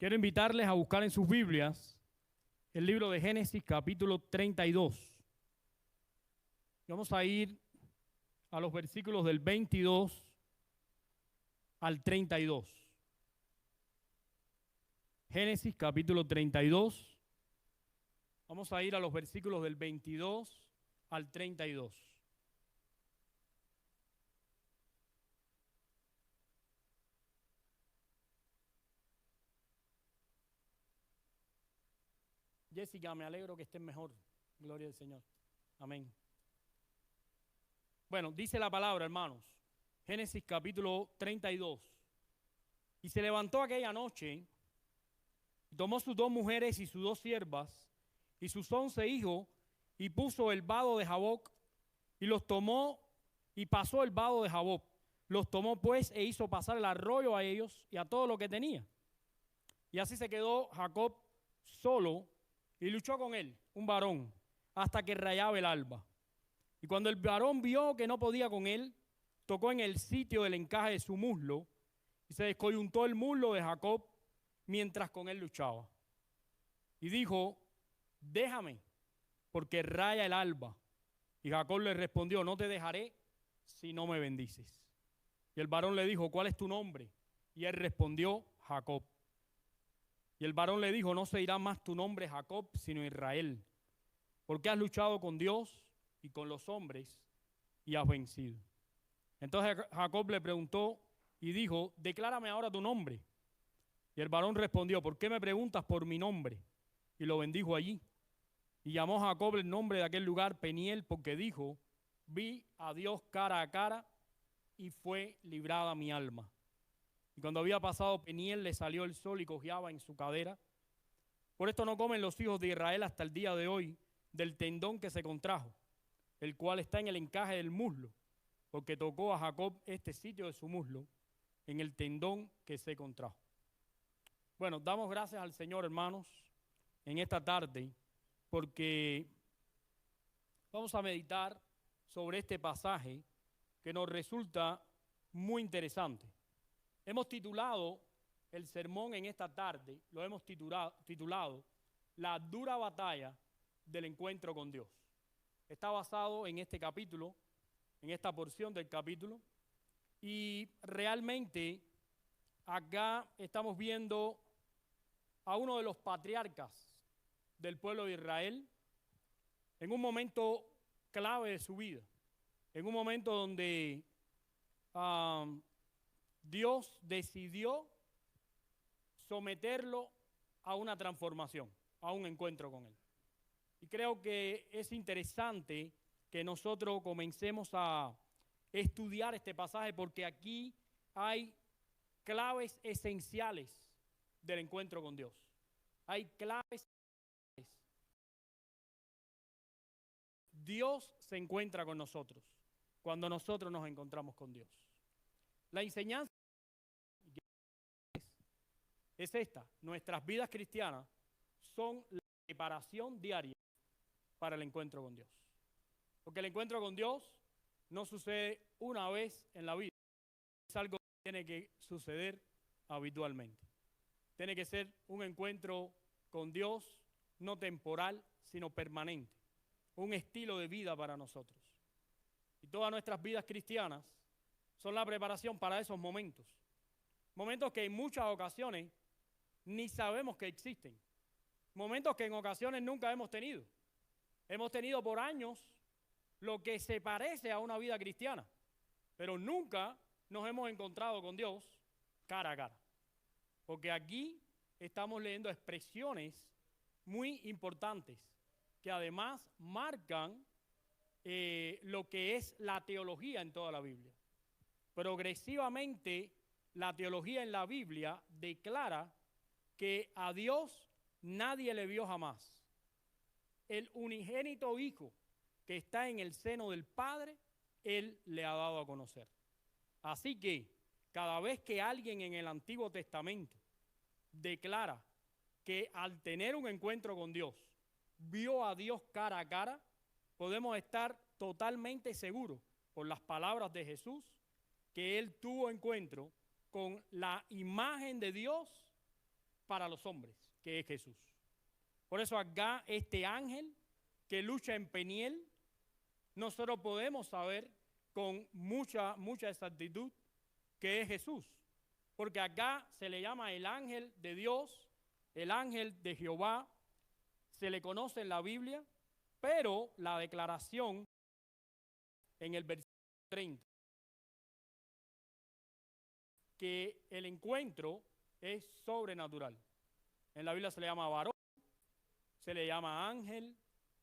Quiero invitarles a buscar en sus Biblias el libro de Génesis capítulo 32. Vamos a ir a los versículos del 22 al 32. Génesis capítulo 32. Vamos a ir a los versículos del 22 al 32. Jessica, me alegro que estén mejor. Gloria al Señor. Amén. Bueno, dice la palabra, hermanos. Génesis capítulo 32. Y se levantó aquella noche, y tomó sus 2 mujeres y sus 2 siervas, y sus 11 hijos, y puso el vado de Jaboc, y los tomó, y pasó el vado de Jaboc. Los tomó pues, e hizo pasar el arroyo a ellos, y a todo lo que tenía. Y así se quedó Jacob solo, y luchó con él, un varón, hasta que rayaba el alba. Y cuando el varón vio que no podía con él, tocó en el sitio del encaje de su muslo, y se descoyuntó el muslo de Jacob mientras con él luchaba. Y dijo: déjame, porque raya el alba. Y Jacob le respondió: no te dejaré si no me bendices. Y el varón le dijo: ¿cuál es tu nombre? Y él respondió: Jacob. Y el varón le dijo: no se dirá más tu nombre Jacob, sino Israel, porque has luchado con Dios y con los hombres y has vencido. Entonces Jacob le preguntó y dijo: declárame ahora tu nombre. Y el varón respondió: ¿por qué me preguntas por mi nombre? Y lo bendijo allí. Y llamó Jacob el nombre de aquel lugar Peniel, porque dijo: vi a Dios cara a cara y fue librada mi alma. Y cuando había pasado Peniel, le salió el sol y cojeaba en su cadera. Por esto no comen los hijos de Israel hasta el día de hoy del tendón que se contrajo, el cual está en el encaje del muslo, porque tocó a Jacob este sitio de su muslo en el tendón que se contrajo. Bueno, damos gracias al Señor, hermanos, en esta tarde, porque vamos a meditar sobre este pasaje que nos resulta muy interesante. Hemos titulado el sermón en esta tarde, lo hemos titulado La dura batalla del encuentro con Dios. Está basado en este capítulo, en esta porción del capítulo, y realmente acá estamos viendo a uno de los patriarcas del pueblo de Israel en un momento clave de su vida, en un momento donde Dios decidió someterlo a una transformación, a un encuentro con Él. Y creo que es interesante que nosotros comencemos a estudiar este pasaje, porque aquí hay claves esenciales del encuentro con Dios. Hay claves. Dios se encuentra con nosotros cuando nosotros nos encontramos con Dios. La enseñanza es esta: nuestras vidas cristianas son la preparación diaria para el encuentro con Dios. Porque el encuentro con Dios no sucede una vez en la vida, es algo que tiene que suceder habitualmente. Tiene que ser un encuentro con Dios no temporal, sino permanente, un estilo de vida para nosotros. Y todas nuestras vidas cristianas son la preparación para esos momentos. Momentos que en muchas ocasiones ni sabemos que existen. Momentos que en ocasiones nunca hemos tenido. Hemos tenido por años lo que se parece a una vida cristiana, pero nunca nos hemos encontrado con Dios cara a cara. Porque aquí estamos leyendo expresiones muy importantes que además marcan lo que es la teología en toda la Biblia. Progresivamente, la teología en la Biblia declara que a Dios nadie le vio jamás. El unigénito Hijo que está en el seno del Padre, Él le ha dado a conocer. Así que cada vez que alguien en el Antiguo Testamento declara que al tener un encuentro con Dios, vio a Dios cara a cara, podemos estar totalmente seguros, por las palabras de Jesús, que Él tuvo encuentro con la imagen de Dios para los hombres, que es Jesús. Por eso acá este ángel que lucha en Peniel, nosotros podemos saber con mucha exactitud que es Jesús. Porque acá se le llama el ángel de Dios, el ángel de Jehová, se le conoce en la Biblia, pero la declaración en el versículo 30, que el encuentro es sobrenatural. En la Biblia se le llama varón, se le llama ángel,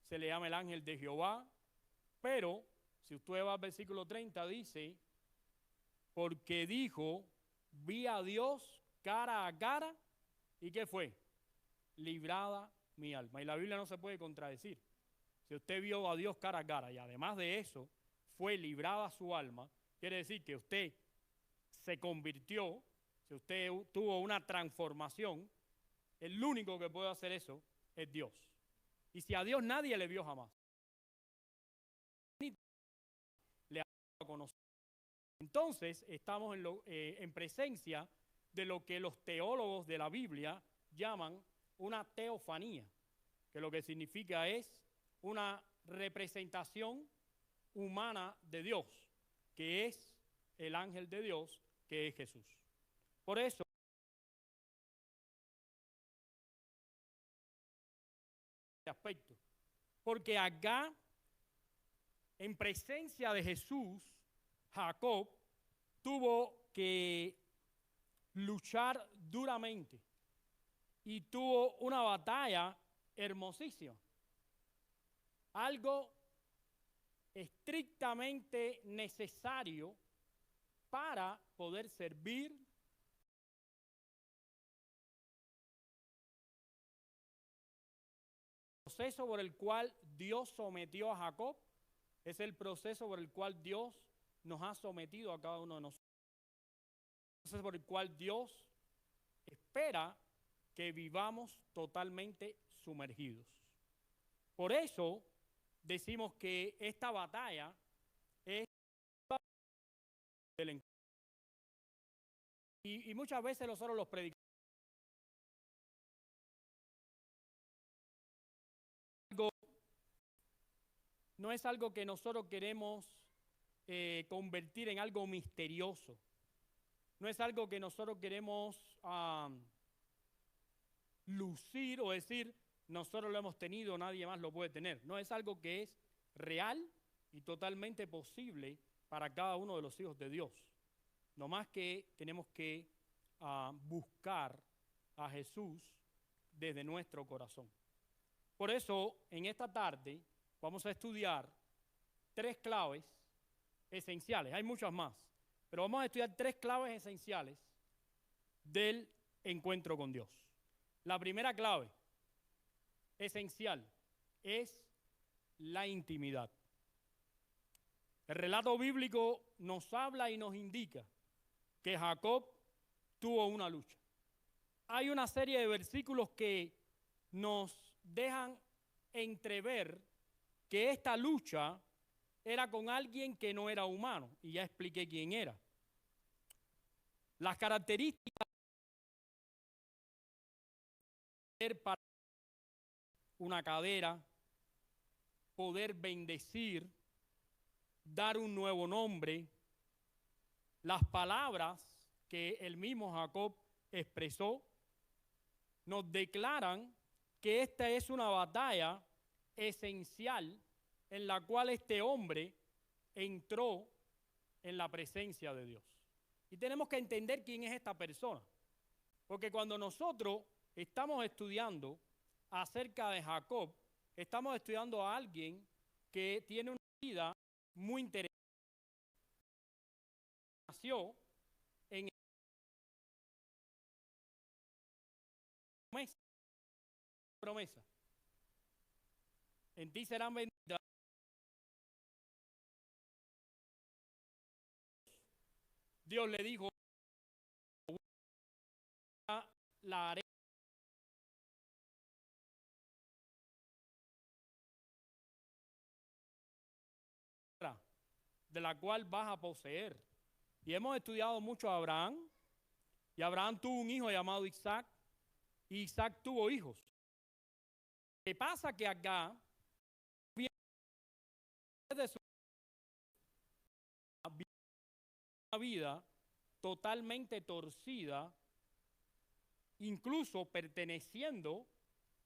se le llama el ángel de Jehová, pero si usted va al versículo 30 dice, porque dijo, vi a Dios cara a cara, ¿y qué fue? Librada mi alma. Y la Biblia no se puede contradecir. Si usted vio a Dios cara a cara y además de eso fue librada su alma, quiere decir que usted se convirtió, si usted tuvo una transformación, el único que puede hacer eso es Dios. Y si a Dios nadie le vio jamás, le ha conocido. Entonces estamos en presencia de lo que los teólogos de la Biblia llaman una teofanía, que lo que significa es una representación humana de Dios, que es el ángel de Dios, que es Jesús. Por eso, este aspecto, porque acá, en presencia de Jesús, Jacob tuvo que luchar duramente y tuvo una batalla hermosísima. Algo estrictamente necesario para poder servir el proceso por el cual Dios sometió a Jacob es el proceso por el cual Dios nos ha sometido a cada uno de nosotros. El proceso por el cual Dios espera que vivamos totalmente sumergidos. Por eso decimos que esta batalla es del encuentro. Y muchas veces nosotros los predicamos. No es algo que nosotros queremos convertir en algo misterioso. No es algo que nosotros queremos lucir o decir, nosotros lo hemos tenido, nadie más lo puede tener. No, es algo que es real y totalmente posible para cada uno de los hijos de Dios. No más que tenemos que buscar a Jesús desde nuestro corazón. Por eso, en esta tarde, vamos a estudiar 3 claves esenciales. Hay muchas más, pero vamos a estudiar 3 claves esenciales del encuentro con Dios. La primera clave esencial es la intimidad. El relato bíblico nos habla y nos indica que Jacob tuvo una lucha. Hay una serie de versículos que nos dejan entrever que esta lucha era con alguien que no era humano, y ya expliqué quién era. Las características para una cadera, poder bendecir, dar un nuevo nombre, las palabras que el mismo Jacob expresó, nos declaran que esta es una batalla esencial en la cual este hombre entró en la presencia de Dios. Y tenemos que entender quién es esta persona, porque cuando nosotros estamos estudiando acerca de Jacob, estamos estudiando a alguien que tiene una vida muy interesante. Nació en promesa. En ti serán benditas. Dios le dijo, la haré de la cual vas a poseer. Y hemos estudiado mucho a Abraham, y Abraham tuvo un hijo llamado Isaac, y Isaac tuvo hijos. ¿Qué pasa? Que acá viene de su vida totalmente torcida, incluso perteneciendo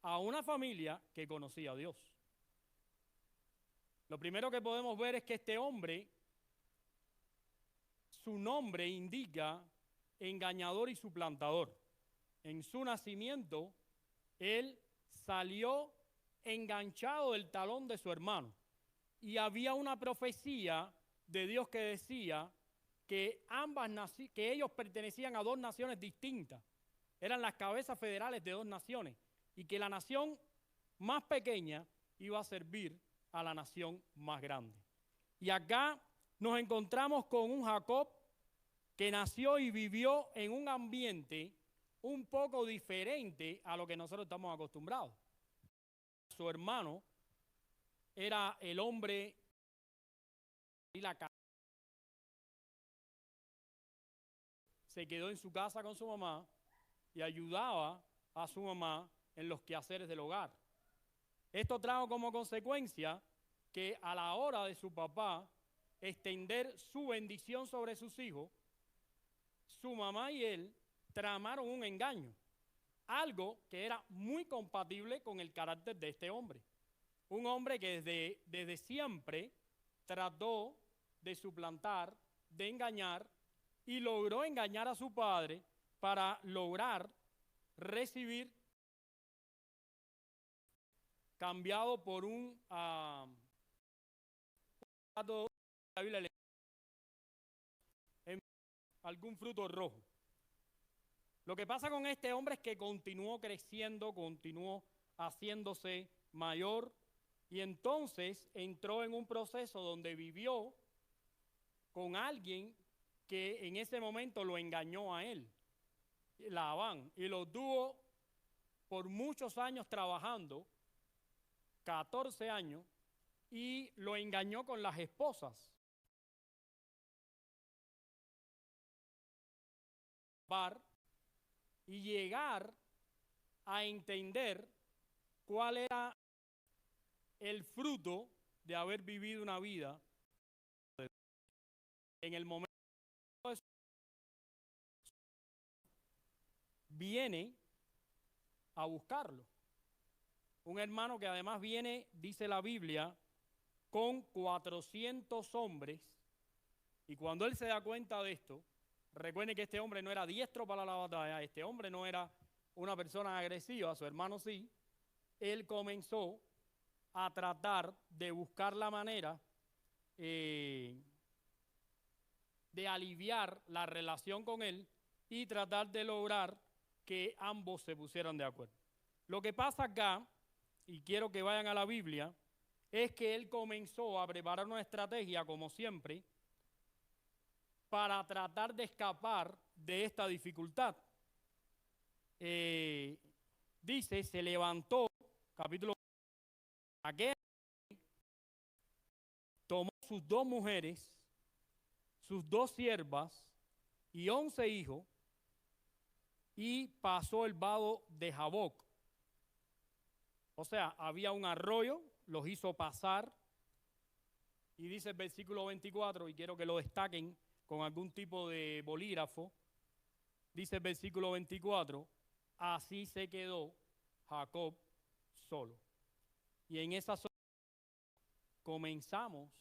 a una familia que conocía a Dios. Lo primero que podemos ver es que este hombre, su nombre indica engañador y suplantador. En su nacimiento, él salió enganchado del talón de su hermano. Y había una profecía de Dios que decía que que ellos pertenecían a dos naciones distintas. Eran las cabezas federales de dos naciones. Y que la nación más pequeña iba a servir a la nación más grande. Y acá nos encontramos con un Jacob que nació y vivió en un ambiente un poco diferente a lo que nosotros estamos acostumbrados. Su hermano era el hombre y la casa. Se quedó en su casa con su mamá y ayudaba a su mamá en los quehaceres del hogar. Esto trajo como consecuencia que a la hora de su papá extender su bendición sobre sus hijos, su mamá y él tramaron un engaño, algo que era muy compatible con el carácter de este hombre. Un hombre que desde siempre trató de suplantar, de engañar, y logró engañar a su padre para lograr recibir cambiado por algún fruto rojo. Lo que pasa con este hombre es que continuó creciendo, continuó haciéndose mayor y entonces entró en un proceso donde vivió con alguien que en ese momento lo engañó a él, Labán, y lo tuvo por muchos años trabajando, 14 años, y lo engañó con las esposas. Y llegar a entender cuál era el fruto de haber vivido una vida en el momento de viene a buscarlo. Un hermano que además viene, dice la Biblia, con 400 hombres, y cuando él se da cuenta de esto, recuerde que este hombre no era diestro para la batalla, este hombre no era una persona agresiva, su hermano sí, él comenzó a tratar de buscar la manera de aliviar la relación con él y tratar de lograr que ambos se pusieran de acuerdo. Lo que pasa acá, y quiero que vayan a la Biblia, es que él comenzó a preparar una estrategia, como siempre, para tratar de escapar de esta dificultad. Dice, se levantó, capítulo, aquel tomó sus dos mujeres, sus dos siervas y 11 hijos y pasó el vado de Jaboc. O sea, había un arroyo, los hizo pasar y dice el versículo 24, y quiero que lo destaquen con algún tipo de bolígrafo, dice el versículo 24, así se quedó Jacob solo. Y en esa soledad comenzamos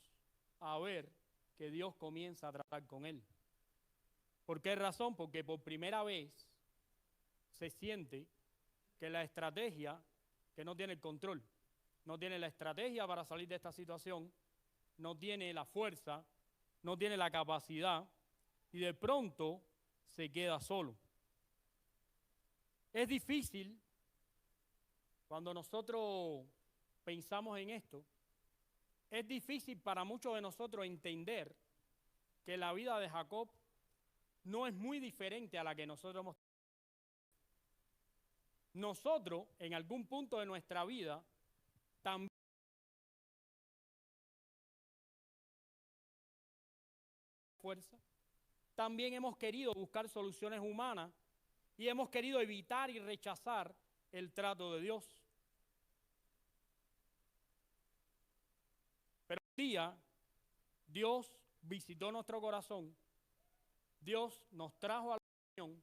a ver que Dios comienza a tratar con él. ¿Por qué razón? Porque por primera vez se siente que la estrategia, que no tiene el control, no tiene la estrategia para salir de esta situación, no tiene la fuerza, no tiene la capacidad y de pronto se queda solo. Es difícil cuando nosotros pensamos en esto, es difícil para muchos de nosotros entender que la vida de Jacob no es muy diferente a la que nosotros hemos tenido. Nosotros, en algún punto de nuestra vida, también fuerza, también hemos querido buscar soluciones humanas y hemos querido evitar y rechazar el trato de Dios. Pero un día Dios visitó nuestro corazón, Dios nos trajo a la unión.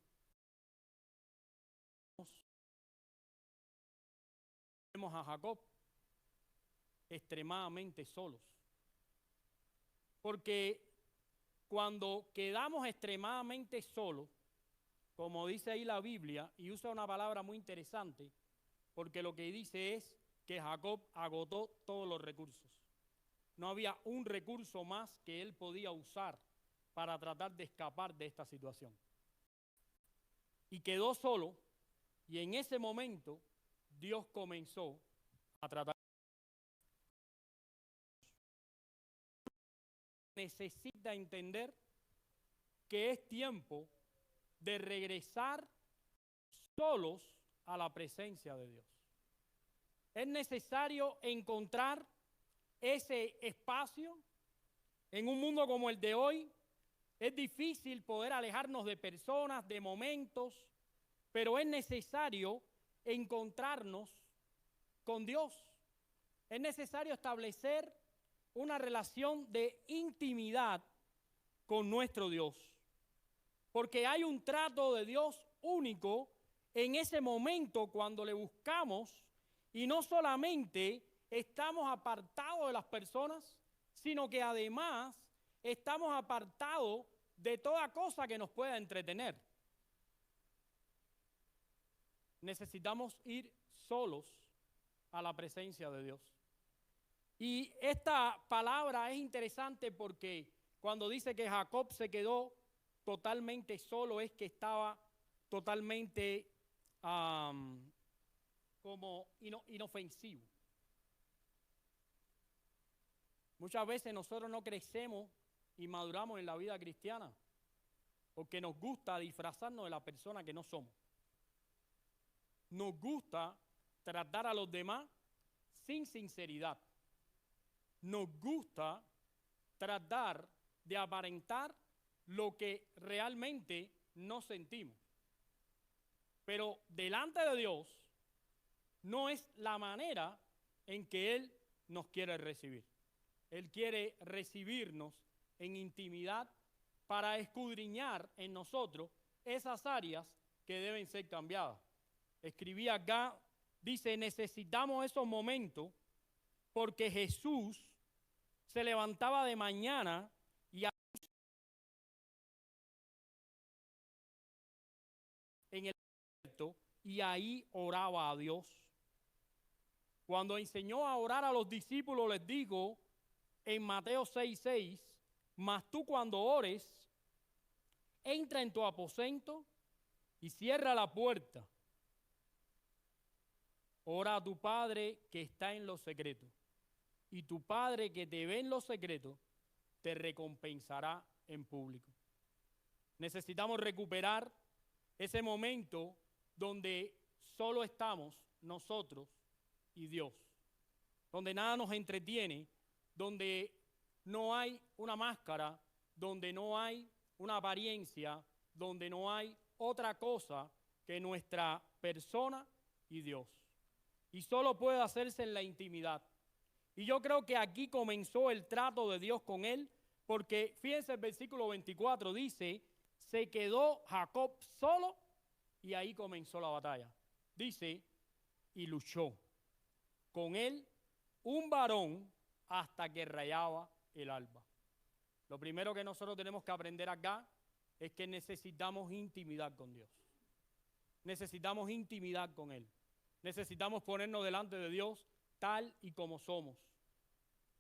Vemos a Jacob extremadamente solos, porque cuando quedamos extremadamente solos, como dice ahí la Biblia, y usa una palabra muy interesante, porque lo que dice es que Jacob agotó todos los recursos. No había un recurso más que él podía usar para tratar de escapar de esta situación. Y quedó solo, y en ese momento Dios comenzó a tratar. Necesita entender que es tiempo de regresar solos a la presencia de Dios. Es necesario encontrar ese espacio en un mundo como el de hoy. Es difícil poder alejarnos de personas, de momentos, pero es necesario encontrarnos con Dios. Es necesario establecer una relación de intimidad con nuestro Dios, porque hay un trato de Dios único en ese momento cuando le buscamos, y no solamente estamos apartados de las personas, sino que además estamos apartados de toda cosa que nos pueda entretener. Necesitamos ir solos a la presencia de Dios. Y esta palabra es interesante porque cuando dice que Jacob se quedó totalmente solo, es que estaba totalmente como inofensivo. Muchas veces nosotros no crecemos y maduramos en la vida cristiana porque nos gusta disfrazarnos de la persona que no somos. Nos gusta tratar a los demás sin sinceridad. Nos gusta tratar de aparentar lo que realmente no sentimos. Pero delante de Dios no es la manera en que Él nos quiere recibir. Él quiere recibirnos en intimidad para escudriñar en nosotros esas áreas que deben ser cambiadas. Escribí acá, dice, necesitamos esos momentos porque Jesús se levantaba de mañana y en el desierto y ahí oraba a Dios. Cuando enseñó a orar a los discípulos les dijo en Mateo 6:6, mas tú cuando ores, entra en tu aposento y cierra la puerta. Ora a tu Padre que está en los secretos, y tu Padre que te ve en los secretos te recompensará en público. Necesitamos recuperar ese momento donde solo estamos nosotros y Dios, donde nada nos entretiene, donde no hay una máscara, donde no hay una apariencia, donde no hay otra cosa que nuestra persona y Dios. Y solo puede hacerse en la intimidad. Y yo creo que aquí comenzó el trato de Dios con él, porque fíjense el versículo 24, dice, se quedó Jacob solo y ahí comenzó la batalla. Dice, y luchó con él un varón hasta que rayaba el alba. Lo primero que nosotros tenemos que aprender acá es que necesitamos intimidad con Dios. Necesitamos intimidad con Él. Necesitamos ponernos delante de Dios tal y como somos.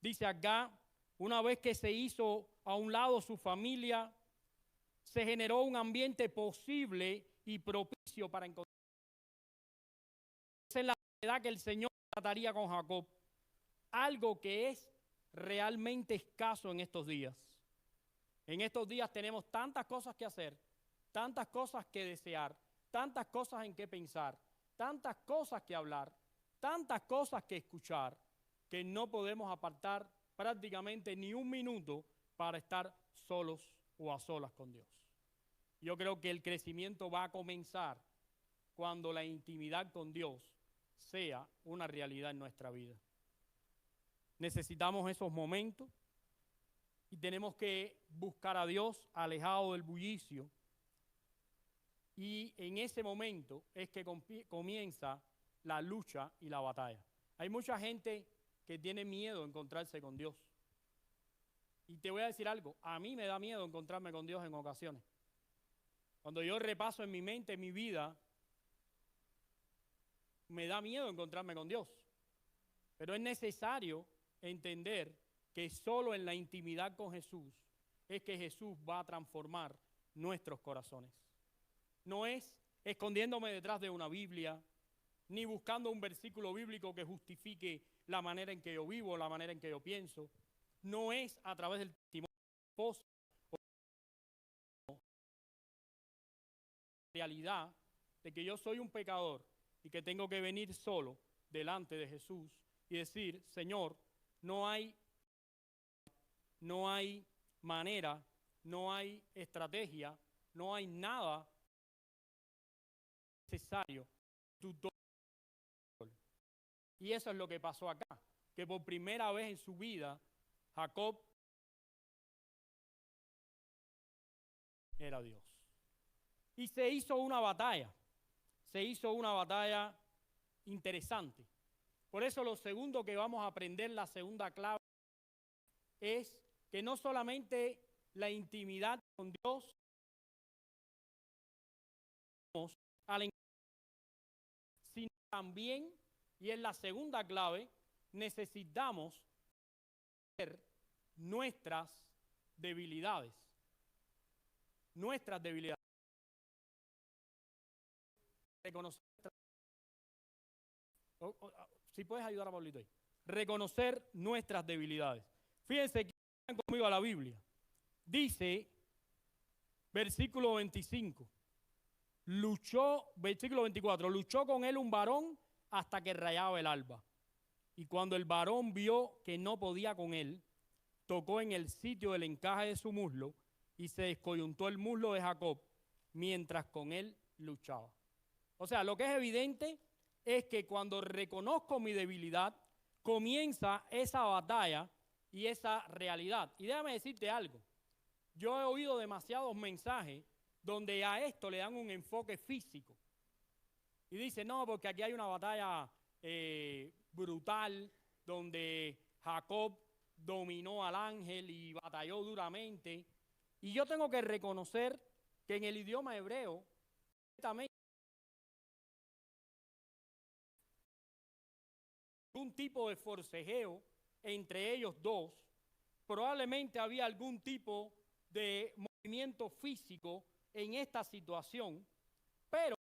Dice acá, una vez que se hizo a un lado su familia, se generó un ambiente posible y propicio para encontrar. Esa es la verdad que el Señor trataría con Jacob. Algo que es realmente escaso en estos días. En estos días tenemos tantas cosas que hacer, tantas cosas que desear, tantas cosas en que pensar, tantas cosas que hablar, tantas cosas que escuchar, que no podemos apartar prácticamente ni un minuto para estar solos o a solas con Dios. Yo creo que el crecimiento va a comenzar cuando la intimidad con Dios sea una realidad en nuestra vida. Necesitamos esos momentos y tenemos que buscar a Dios alejado del bullicio. Y en ese momento es que comienza la lucha y la batalla. Hay mucha gente que tiene miedo de encontrarse con Dios. Y te voy a decir algo, a mí me da miedo encontrarme con Dios en ocasiones. Cuando yo repaso en mi mente, en mi vida, me da miedo encontrarme con Dios. Pero es necesario entender que solo en la intimidad con Jesús es que Jesús va a transformar nuestros corazones. No es escondiéndome detrás de una Biblia, ni buscando un versículo bíblico que justifique la manera en que yo vivo, la manera en que yo pienso. No es a través del testimonio de la realidad de que yo soy un pecador y que tengo que venir solo delante de Jesús y decir, Señor, no hay manera, no hay estrategia, no hay nada necesario. Y eso es lo que pasó acá, que por primera vez en su vida, Jacob era Dios. Y se hizo una batalla interesante. Por eso lo segundo que vamos a aprender, la segunda clave, es que no solamente la intimidad con Dios, sino también, y es la segunda clave, necesitamos ver nuestras debilidades. Nuestras debilidades. Reconocer. Si puedes ayudar a Pablito ahí. Reconocer nuestras debilidades. Fíjense que vayan conmigo a la Biblia. Dice, versículo 25, versículo 24, luchó con él un varón hasta que rayaba el alba. Y cuando el varón vio que no podía con él, tocó en el sitio del encaje de su muslo y se descoyuntó el muslo de Jacob mientras con él luchaba. O sea, lo que es evidente es que cuando reconozco mi debilidad, comienza esa batalla y esa realidad. Y déjame decirte algo. Yo he oído demasiados mensajes donde a esto le dan un enfoque físico. Y dicen, no, porque aquí hay una batalla brutal donde Jacob dominó al ángel y batalló duramente. Y yo tengo que reconocer que en el idioma hebreo, algún tipo de forcejeo entre ellos dos, probablemente había algún tipo de movimiento físico en esta situación, pero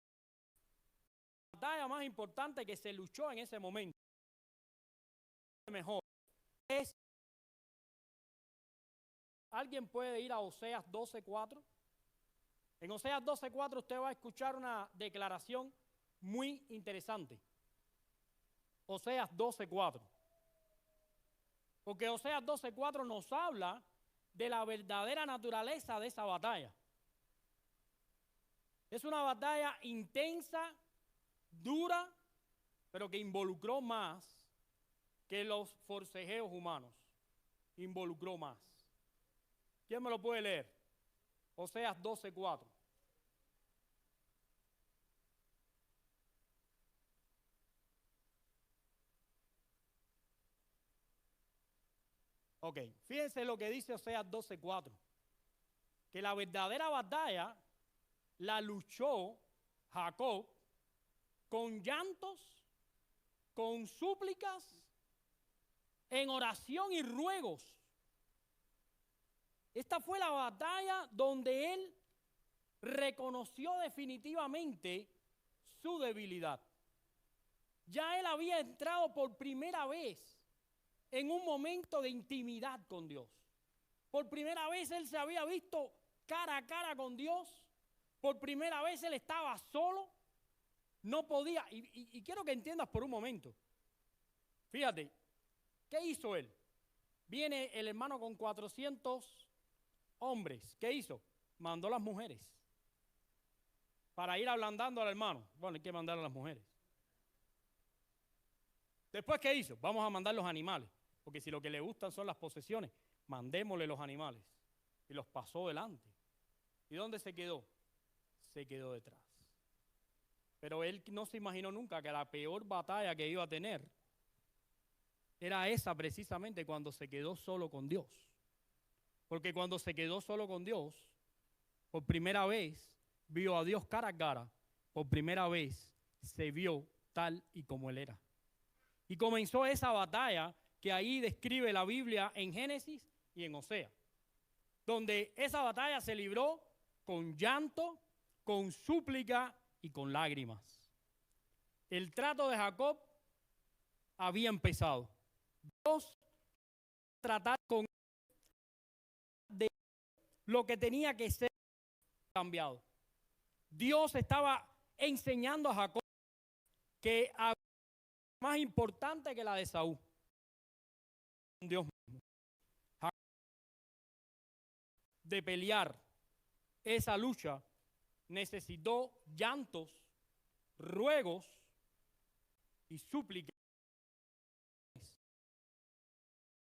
la batalla más importante que se luchó en ese momento, mejor, es, ¿alguien puede ir a Oseas 12:4? En Oseas 12:4 usted va a escuchar una declaración muy interesante. Oseas 12:4. Porque Oseas 12:4 nos habla de la verdadera naturaleza de esa batalla. Es una batalla intensa, dura, pero que involucró más que los forcejeos humanos. Involucró más. ¿Quién me lo puede leer? Oseas 12:4. Ok, fíjense lo que dice Oseas 12:4. Que la verdadera batalla la luchó Jacob con llantos, con súplicas, en oración y ruegos. Esta fue la batalla donde él reconoció definitivamente su debilidad. Ya él había entrado por primera vez en un momento de intimidad con Dios. Por primera vez él se había visto cara a cara con Dios. Por primera vez él estaba solo. No podía. Y quiero que entiendas por un momento. Fíjate, ¿qué hizo él? Viene el hermano con 400 hombres. ¿Qué hizo? Mandó las mujeres. para ir ablandando al hermano. Bueno, hay que mandar a las mujeres. Después, ¿qué hizo? Vamos a mandar los animales, porque si lo que le gustan son las posesiones, mandémosle los animales. Y los pasó delante. ¿Y dónde se quedó? Se quedó detrás. Pero él no se imaginó nunca que la peor batalla que iba a tener era esa precisamente cuando se quedó solo con Dios. Porque cuando se quedó solo con Dios, por primera vez vio a Dios cara a cara, por primera vez se vio tal y como él era. Y comenzó esa batalla que ahí describe la Biblia en Génesis y en Oseas, donde esa batalla se libró con llanto, con súplica y con lágrimas. El trato de Jacob había empezado. Dios tratar con él de lo que tenía que ser cambiado. Dios estaba enseñando a Jacob que había más importante que la de Saúl. Dios mismo. De pelear esa lucha necesitó llantos, ruegos y súplicas.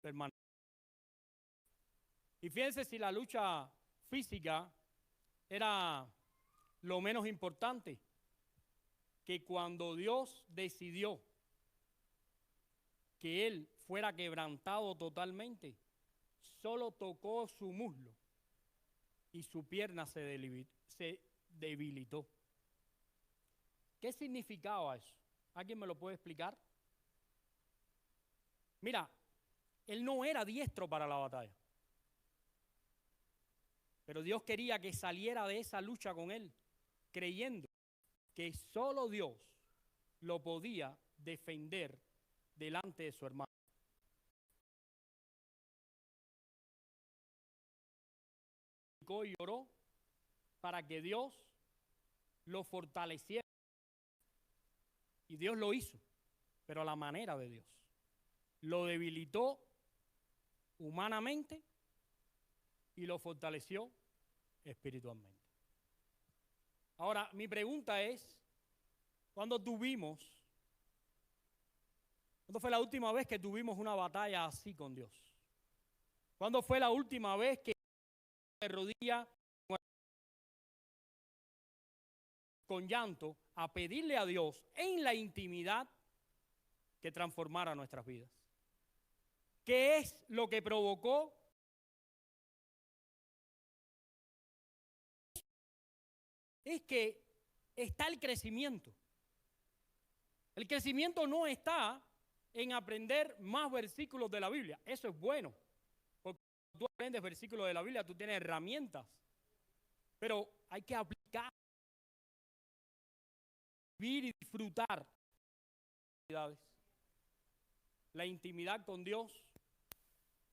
Hermano. Y fíjense si la lucha física era lo menos importante, que cuando Dios decidió que él fuera quebrantado totalmente, solo tocó su muslo y su pierna se debilitó. ¿Qué significaba eso? ¿Alguien me lo puede explicar? Mira, él no era diestro para la batalla, pero Dios quería que saliera de esa lucha con él, creyendo que solo Dios lo podía defender delante de su hermano. Y oró para que Dios lo fortaleciera. Y Dios lo hizo, pero a la manera de Dios. Lo debilitó humanamente y lo fortaleció espiritualmente. Ahora, mi pregunta es, ¿cuándo fue la última vez que tuvimos una batalla así con Dios? ¿Cuándo fue la última vez que de rodillas con llanto a pedirle a Dios en la intimidad que transformara nuestras vidas? ¿Qué es lo que provocó? Es que está el crecimiento. El crecimiento no está en aprender más versículos de la Biblia. Eso es bueno. Porque cuando tú aprendes versículos de la Biblia, tú tienes herramientas. Pero hay que aplicar, vivir y disfrutar. La intimidad con Dios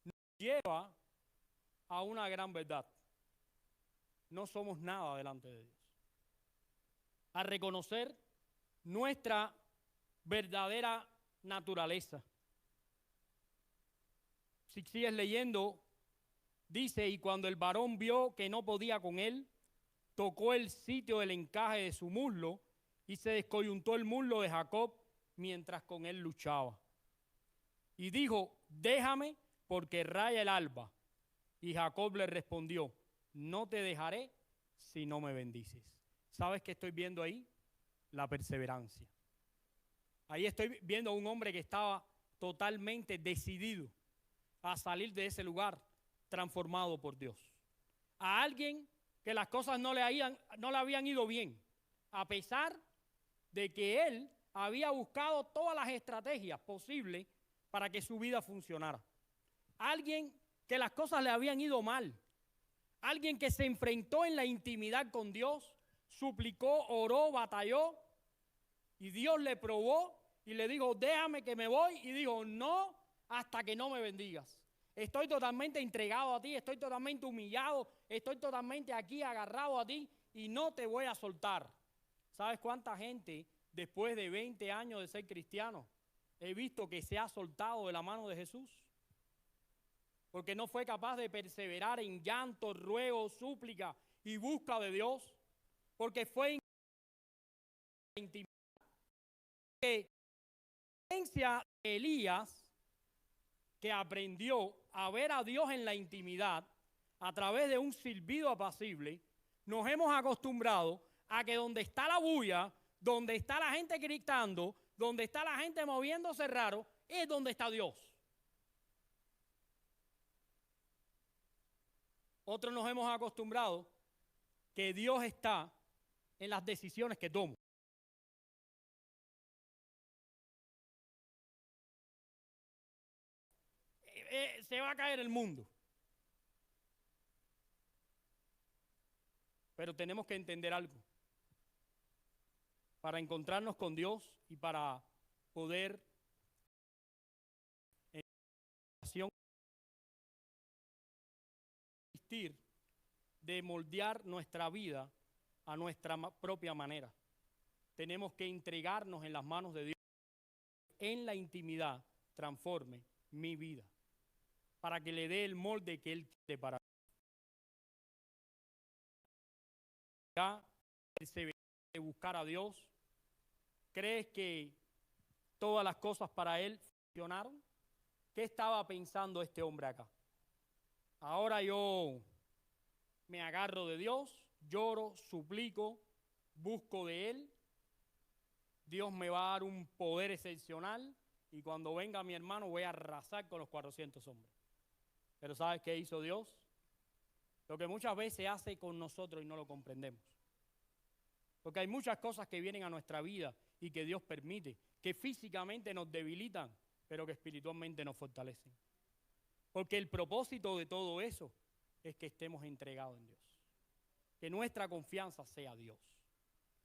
nos lleva a una gran verdad. No somos nada delante de Dios. A reconocer nuestra verdadera naturaleza. Si sigues leyendo, dice, y cuando el varón vio que no podía con él, tocó el sitio del encaje de su muslo y se descoyuntó el muslo de Jacob mientras con él luchaba. Y dijo, déjame porque raya el alba. Y Jacob le respondió, no te dejaré si no me bendices. ¿Sabes qué estoy viendo ahí? La perseverancia. Ahí estoy viendo a un hombre que estaba totalmente decidido a salir de ese lugar transformado por Dios. A alguien que las cosas no le habían ido bien, a pesar de que él había buscado todas las estrategias posibles para que su vida funcionara. Alguien que las cosas le habían ido mal. Alguien que se enfrentó en la intimidad con Dios, suplicó, oró, batalló, y Dios le probó y le dijo, déjame que me voy, y dijo, no, hasta que no me bendigas. Estoy totalmente entregado a ti, estoy totalmente humillado, estoy totalmente aquí agarrado a ti y no te voy a soltar. ¿Sabes cuánta gente después de 20 años de ser cristiano he visto que se ha soltado de la mano de Jesús? Porque no fue capaz de perseverar en llanto, ruego, súplica y busca de Dios. Porque fue intimidad. Que de Elías, que aprendió a ver a Dios en la intimidad a través de un silbido apacible, nos hemos acostumbrado a que donde está la bulla, donde está la gente gritando, donde está la gente moviéndose raro, es donde está Dios. Otros nos hemos acostumbrado que Dios está en las decisiones que tomo. Se va a caer el mundo. Pero tenemos que entender algo. Para encontrarnos con Dios y para poder en oración existir, de moldear nuestra vida a nuestra propia manera. Tenemos que entregarnos en las manos de Dios. En la intimidad transforme mi vida para que le dé el molde que Él quiere para mí. Ya perseverar de buscar a Dios. ¿Crees que todas las cosas para Él funcionaron? ¿Qué estaba pensando este hombre acá? Ahora yo me agarro de Dios, lloro, suplico, busco de Él. Dios me va a dar un poder excepcional y cuando venga mi hermano voy a arrasar con los 400 hombres. Pero ¿sabes qué hizo Dios? Lo que muchas veces hace con nosotros y no lo comprendemos. Porque hay muchas cosas que vienen a nuestra vida y que Dios permite, que físicamente nos debilitan, pero que espiritualmente nos fortalecen. Porque el propósito de todo eso es que estemos entregados en Dios. Que nuestra confianza sea Dios.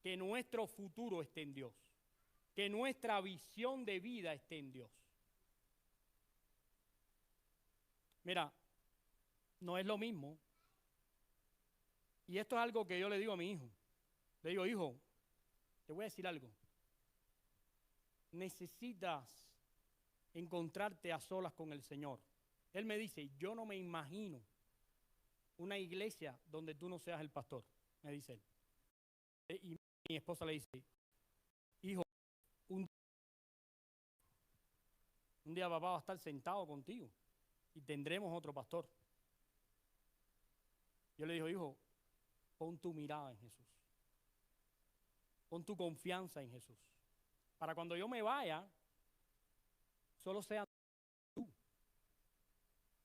Que nuestro futuro esté en Dios. Que nuestra visión de vida esté en Dios. Mira, no es lo mismo. Y esto es algo que yo le digo a mi hijo. Le digo, hijo, te voy a decir algo. Necesitas encontrarte a solas con el Señor. Él me dice, yo no me imagino una iglesia donde tú no seas el pastor, me dice él. Y mi esposa le dice, hijo, un día papá va a estar sentado contigo y tendremos otro pastor. Yo le digo, hijo, pon tu mirada en Jesús. Pon tu confianza en Jesús. Para cuando yo me vaya, solo sea tú.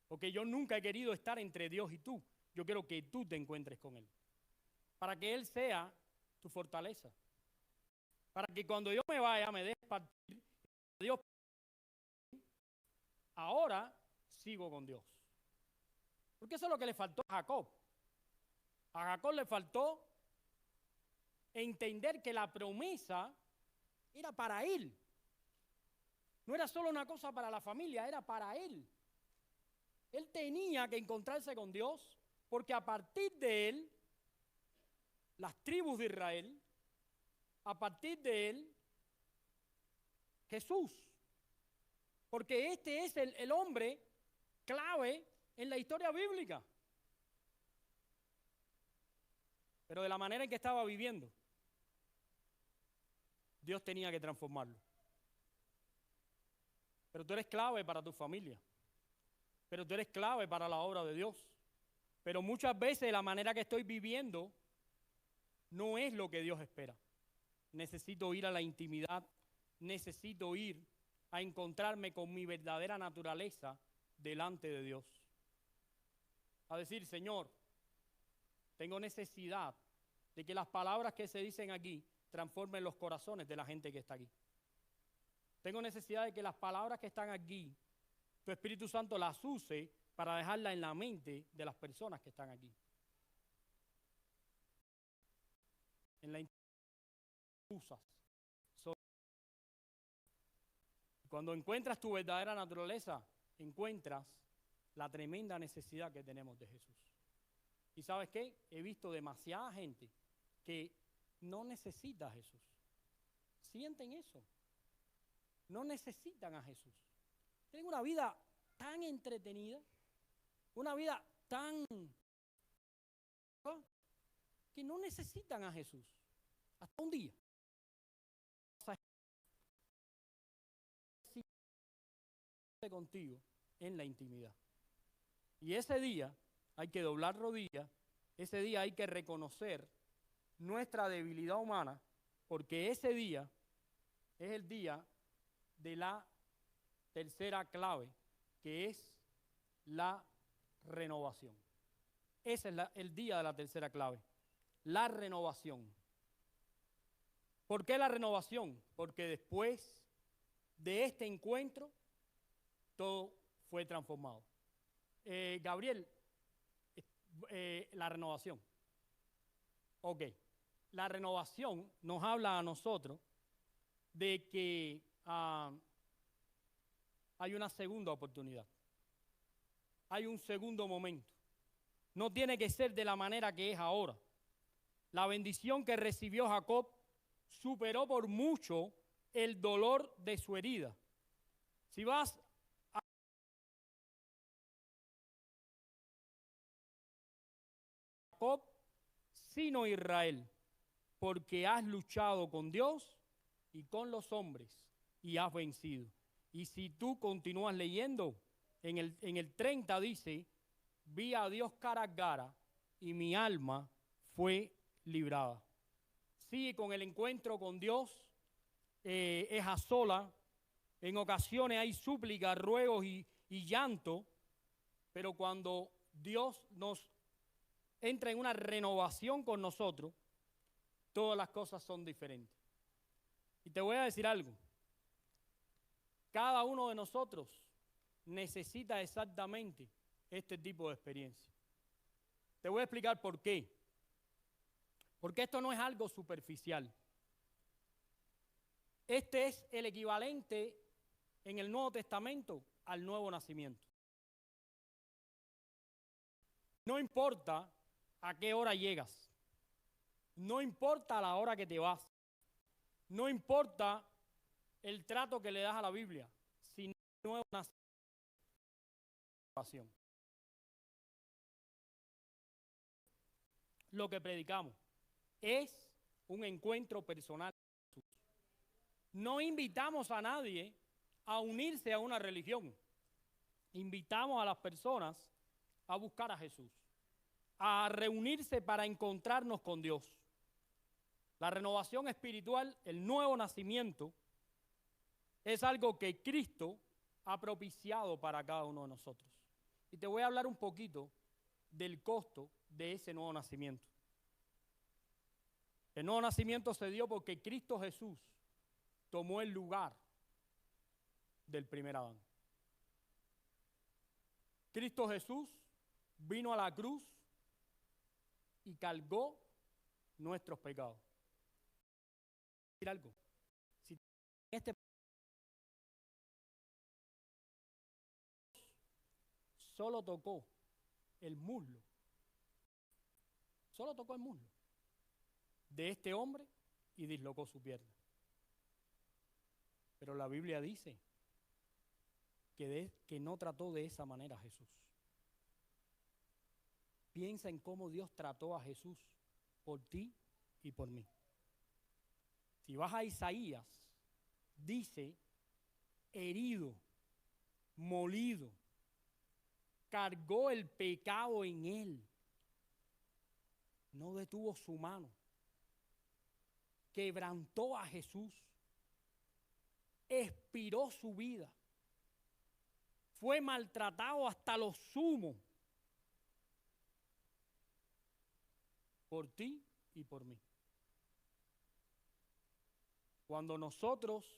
Porque yo nunca he querido estar entre Dios y tú. Yo quiero que tú te encuentres con Él. Para que Él sea tu fortaleza. Para que cuando yo me vaya, me dejes partir. Dios, ahora sigo con Dios. Porque eso es lo que le faltó a Jacob. A Jacob le faltó entender que la promesa era para él. No era solo una cosa para la familia, era para él. Él tenía que encontrarse con Dios porque a partir de él, las tribus de Israel, a partir de él, Jesús. Porque este es el hombre clave en la historia bíblica. Pero de la manera en que estaba viviendo, Dios tenía que transformarlo. Pero tú eres clave para tu familia. Pero tú eres clave para la obra de Dios. Pero muchas veces la manera que estoy viviendo no es lo que Dios espera. Necesito ir a la intimidad, necesito ir a encontrarme con mi verdadera naturaleza delante de Dios. A decir, Señor, tengo necesidad de que las palabras que se dicen aquí transformen los corazones de la gente que está aquí. Tengo necesidad de que las palabras que están aquí, tu Espíritu Santo las use para dejarlas en la mente de las personas que están aquí. En la usas. Cuando encuentras tu verdadera naturaleza, encuentras la tremenda necesidad que tenemos de Jesús. ¿Y sabes qué? He visto demasiada gente que no necesita a Jesús. Sienten eso. No necesitan a Jesús. Tienen una vida tan entretenida, una vida tan que no necesitan a Jesús. Hasta un día. solamente contigo en la intimidad. Y ese día hay que doblar rodillas, ese día hay que reconocer nuestra debilidad humana, porque ese día es el día de la tercera clave, que es la renovación. Ese es el día de la tercera clave, la renovación. ¿Por qué la renovación? Porque después de este encuentro, todo fue transformado. Gabriel, la renovación. Ok, la renovación nos habla a nosotros de que hay una segunda oportunidad, hay un segundo momento. No tiene que ser de la manera que es ahora. La bendición que recibió Jacob superó por mucho el dolor de su herida. Si vas a Jacob, sino Israel, porque has luchado con Dios y con los hombres y has vencido. Y si tú continúas leyendo, en el 30 dice, vi a Dios cara a cara y mi alma fue librada. Sí, con el encuentro con Dios es a sola. En ocasiones hay súplicas, ruegos y llanto, pero cuando Dios nos entra en una renovación con nosotros, todas las cosas son diferentes. Y te voy a decir algo. Cada uno de nosotros necesita exactamente este tipo de experiencia. Te voy a explicar por qué. Porque esto no es algo superficial. Este es el equivalente en el Nuevo Testamento al nuevo nacimiento. No importa a qué hora llegas, no importa la hora que te vas, no importa el trato que le das a la Biblia, sino nuevo nacimiento. Lo que predicamos es un encuentro personal con Jesús. No invitamos a nadie a unirse a una religión. Invitamos a las personas a buscar a Jesús, a reunirse para encontrarnos con Dios. La renovación espiritual, el nuevo nacimiento, es algo que Cristo ha propiciado para cada uno de nosotros. Y te voy a hablar un poquito del costo de ese nuevo nacimiento. El nuevo nacimiento se dio porque Cristo Jesús tomó el lugar del primer Adán. Cristo Jesús vino a la cruz y cargó nuestros pecados. Decir algo. Si este solo tocó el muslo, solo tocó el muslo de este hombre y dislocó su pierna. Pero la Biblia dice que no trató de esa manera a Jesús. Piensa en cómo Dios trató a Jesús por ti y por mí. Si vas a Isaías, dice herido, molido, cargó el pecado en él, no detuvo su mano, quebrantó a Jesús, expiró su vida, fue maltratado hasta lo sumo por ti y por mí. Cuando nosotros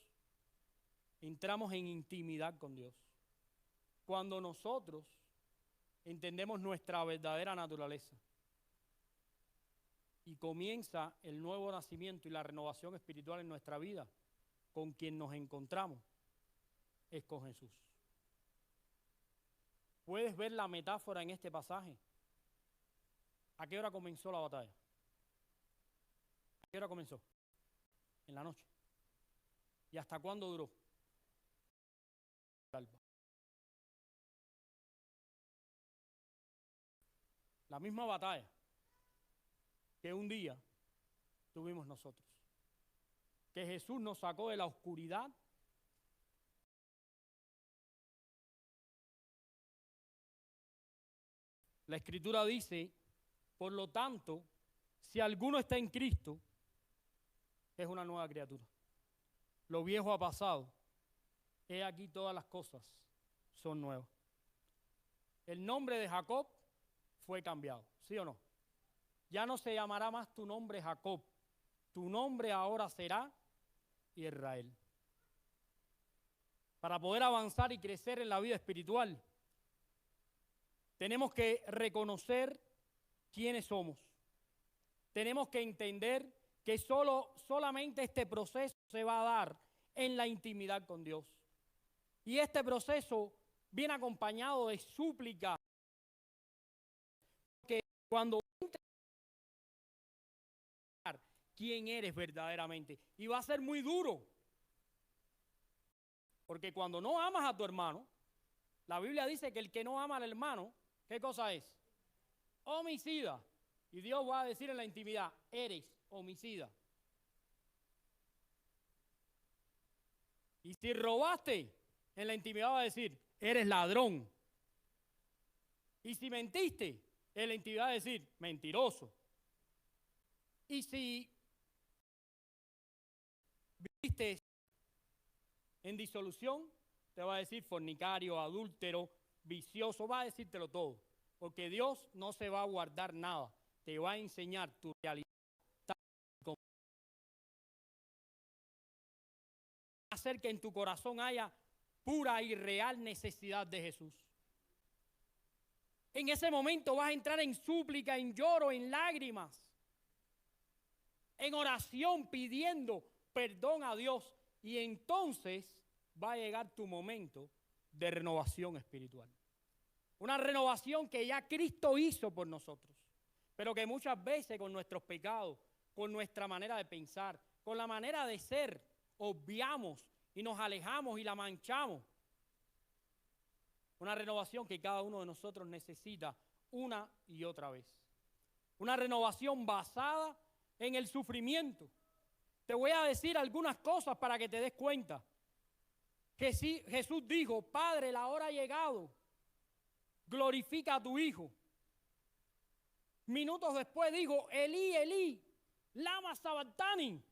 entramos en intimidad con Dios, cuando nosotros entendemos nuestra verdadera naturaleza y comienza el nuevo nacimiento y la renovación espiritual en nuestra vida, con quien nos encontramos es con Jesús. ¿Puedes ver la metáfora en este pasaje? ¿A qué hora comenzó la batalla? ¿A qué hora comenzó? En la noche. ¿Y hasta cuándo duró? La misma batalla que un día tuvimos nosotros. Que Jesús nos sacó de la oscuridad La Escritura dice, por lo tanto, si alguno está en Cristo, es una nueva criatura. Lo viejo ha pasado. He aquí todas las cosas son nuevas. El nombre de Jacob fue cambiado, ¿sí o no? Ya no se llamará más tu nombre Jacob. Tu nombre ahora será Israel. Para poder avanzar y crecer en la vida espiritual, tenemos que reconocer quiénes somos. Tenemos que entender que solamente este proceso se va a dar en la intimidad con Dios. Y este proceso viene acompañado de súplica. Que cuando quién eres verdaderamente. Y va a ser muy duro. Porque cuando no amas a tu hermano, la Biblia dice que el que no ama al hermano, ¿qué cosa es? Homicida. Y Dios va a decir en la intimidad, eres homicida. Y si robaste, en la intimidad va a decir, eres ladrón. Y si mentiste, en la intimidad va a decir, mentiroso. Y si viviste en disolución, te va a decir fornicario, adúltero, vicioso, va a decírtelo todo. Porque Dios no se va a guardar nada, te va a enseñar tu realidad. Hacer que en tu corazón haya pura y real necesidad de Jesús. En ese momento vas a entrar en súplica, en lloro, en lágrimas, en oración pidiendo perdón a Dios. Y entonces va a llegar tu momento de renovación espiritual. Una renovación que ya Cristo hizo por nosotros, pero que muchas veces con nuestros pecados, con nuestra manera de pensar, con la manera de ser, obviamos y nos alejamos y la manchamos. Una renovación que cada uno de nosotros necesita una y otra vez. Una renovación basada en el sufrimiento. Te voy a decir algunas cosas para que te des cuenta. Que si Jesús dijo, Padre, la hora ha llegado, glorifica a tu Hijo. Minutos después dijo, Elí, Elí, lama sabactani.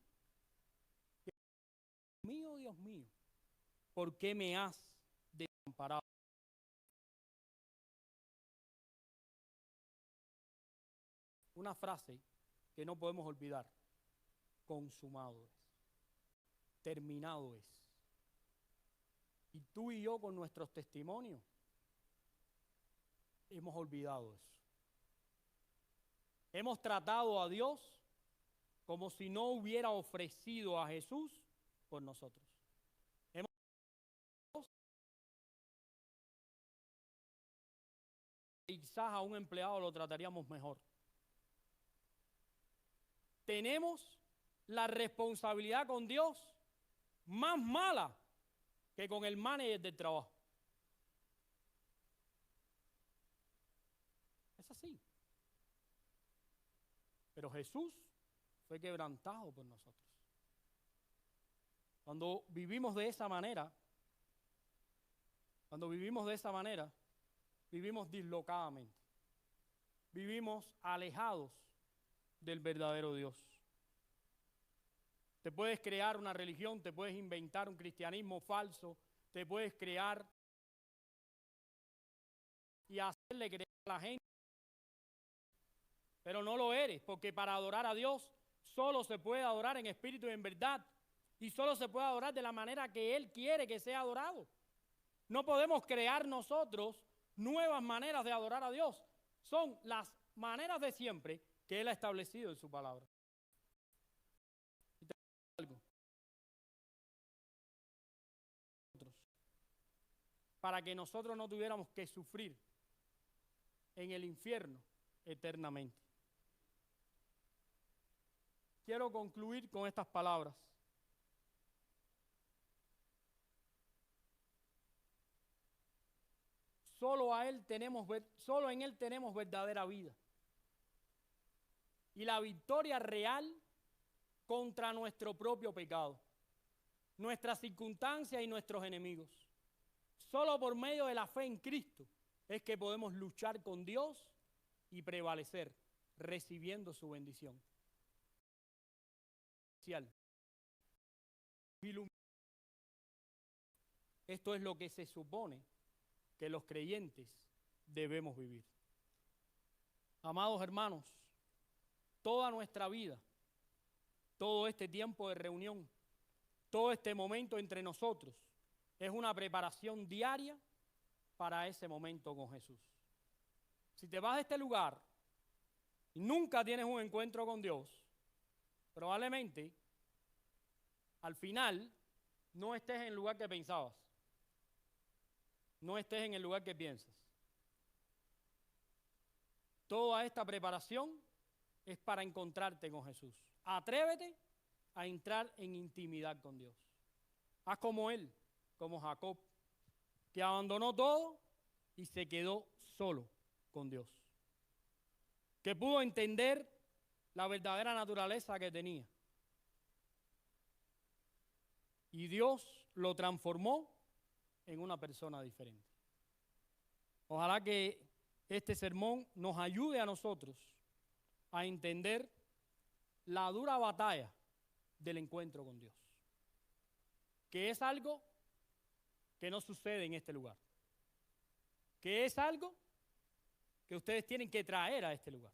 Dios mío, ¿por qué me has desamparado? Una frase que no podemos olvidar. Consumado es. Terminado es. Y tú y yo con nuestros testimonios hemos olvidado eso. Hemos tratado a Dios como si no hubiera ofrecido a Jesús por nosotros. Quizás a un empleado lo trataríamos mejor. Tenemos la responsabilidad con Dios más mala que con el manager del trabajo. Es así. Pero Jesús fue quebrantado por nosotros. Cuando vivimos de esa manera, vivimos dislocadamente. Vivimos alejados del verdadero Dios. Te puedes crear una religión, te puedes inventar un cristianismo falso, te puedes crear y hacerle creer a la gente, pero no lo eres, porque para adorar a Dios solo se puede adorar en espíritu y en verdad, y solo se puede adorar de la manera que Él quiere que sea adorado. No podemos crear nosotros nuevas maneras de adorar a Dios. Son las maneras de siempre que Él ha establecido en su palabra. Para que nosotros no tuviéramos que sufrir en el infierno eternamente. Quiero concluir con estas palabras. Solo en Él tenemos verdadera vida. Y la victoria real contra nuestro propio pecado, nuestras circunstancias y nuestros enemigos. Solo por medio de la fe en Cristo es que podemos luchar con Dios y prevalecer, recibiendo su bendición. Esto es lo que se supone que los creyentes debemos vivir. Amados hermanos, toda nuestra vida, todo este tiempo de reunión, todo este momento entre nosotros, es una preparación diaria para ese momento con Jesús. Si te vas de este lugar y nunca tienes un encuentro con Dios, probablemente al final no estés en el lugar que pensabas, no estés en el lugar que piensas. Toda esta preparación es para encontrarte con Jesús. Atrévete a entrar en intimidad con Dios. Haz como él, como Jacob, que abandonó todo y se quedó solo con Dios. Que pudo entender la verdadera naturaleza que tenía. Y Dios lo transformó en una persona diferente. Ojalá que este sermón nos ayude a nosotros a entender la dura batalla del encuentro con Dios, que es algo que no sucede en este lugar, que es algo que ustedes tienen que traer a este lugar,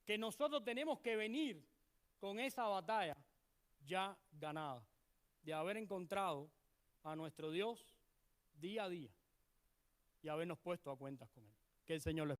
que nosotros tenemos que venir con esa batalla ya ganada, de haber encontrado a nuestro Dios día a día y habernos puesto a cuentas con Él. Que el Señor les